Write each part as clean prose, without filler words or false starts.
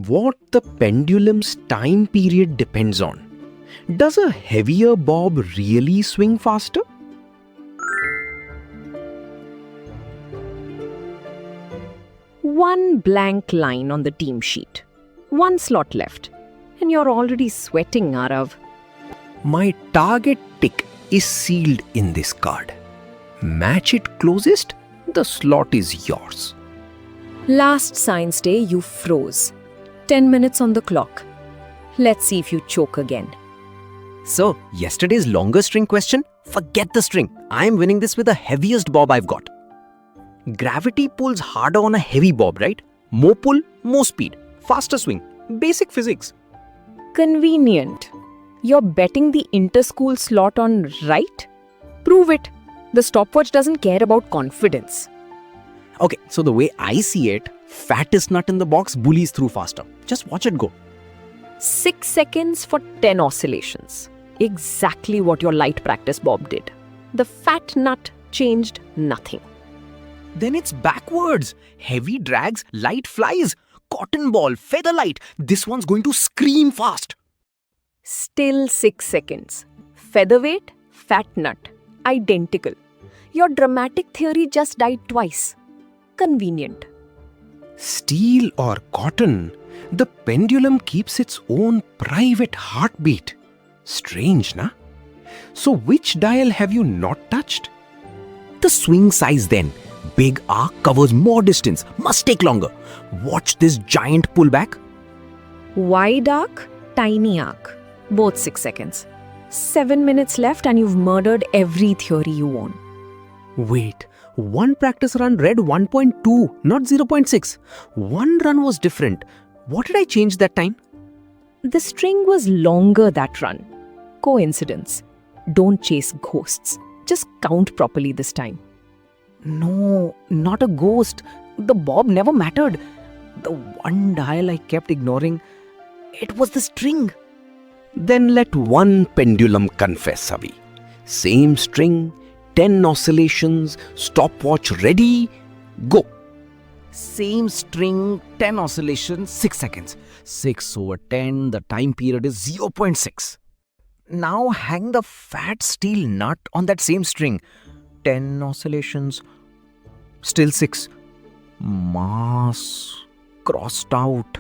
What the pendulum's time period depends on. Does a heavier bob really swing faster? One blank line on the team sheet. One slot left. And you're already sweating, Arav. My target tick is sealed in this card. Match it closest, the slot is yours. Last science day, you froze. 10 minutes on the clock. Let's see if you choke again. So, yesterday's longer string question? Forget the string. I'm winning this with the heaviest bob I've got. Gravity pulls harder on a heavy bob, right? More pull, more speed. Faster swing. Basic physics. Convenient. You're betting the inter-school slot on right? Prove it. The stopwatch doesn't care about confidence. Okay, so the way I see it, fattest nut in the box bullies through faster. Just watch it go. 6 seconds for 10 oscillations. Exactly what your light practice bob did. The fat nut changed nothing. Then it's backwards. Heavy drags, light flies. Cotton ball, feather light. This one's going to scream fast. Still 6 seconds. Featherweight, fat nut. Identical. Your dramatic theory just died twice. Convenient. Steel or cotton, the pendulum keeps its own private heartbeat. Strange, na? So which dial have you not touched? The swing size then. Big arc covers more distance. Must take longer. Watch this giant pullback. Wide arc, tiny arc. Both 6 seconds. 7 minutes left and you've murdered every theory you own. Wait, one practice run read 1.2, not 0.6. One run was different. What did I change that time? The string was longer that run. Coincidence. Don't chase ghosts. Just count properly this time. No, not a ghost. The bob never mattered. The one dial I kept ignoring, it was the string. Then let one pendulum confess, Avi. Same string, 10 oscillations, stopwatch ready, go. Same string, 10 oscillations, 6 seconds. 6 over 10, the time period is 0.6. Now hang the fat steel nut on that same string. 10 oscillations, still 6. Mass crossed out.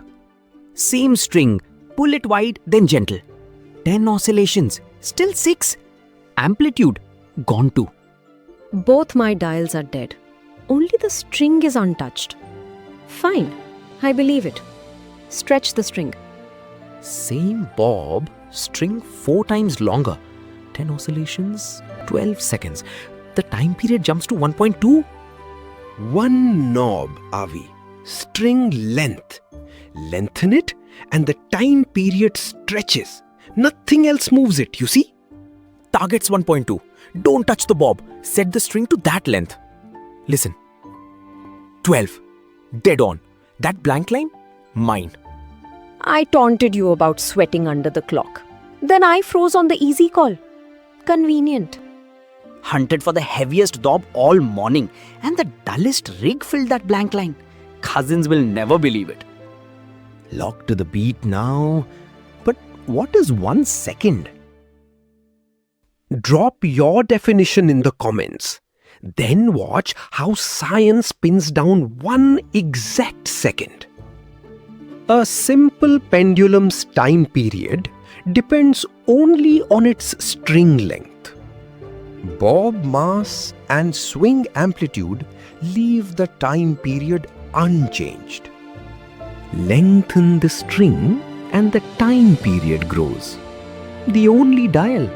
Same string, pull it wide, then gentle. 10 oscillations, still 6. Amplitude, gone too. Both my dials are dead. Only the string is untouched. Fine, I believe it. Stretch the string. Same bob, string 4 times longer. 10 oscillations, 12 seconds. The time period jumps to 1.2. One knob, Avi. String length. Lengthen it and the time period stretches. Nothing else moves it, you see? Target's 1.2. Don't touch the bob. Set the string to that length. Listen. 12. Dead on. That blank line? Mine. I taunted you about sweating under the clock. Then I froze on the easy call. Convenient. Hunted for the heaviest bob all morning, and the dullest rig filled that blank line. Cousins will never believe it. Locked to the beat now. But what is 1 second? Drop your definition in the comments. Then watch how science pins down 1 exact second. A simple pendulum's time period depends only on its string length. Bob mass and swing amplitude leave the time period unchanged. Lengthen the string and the time period grows. The only dial.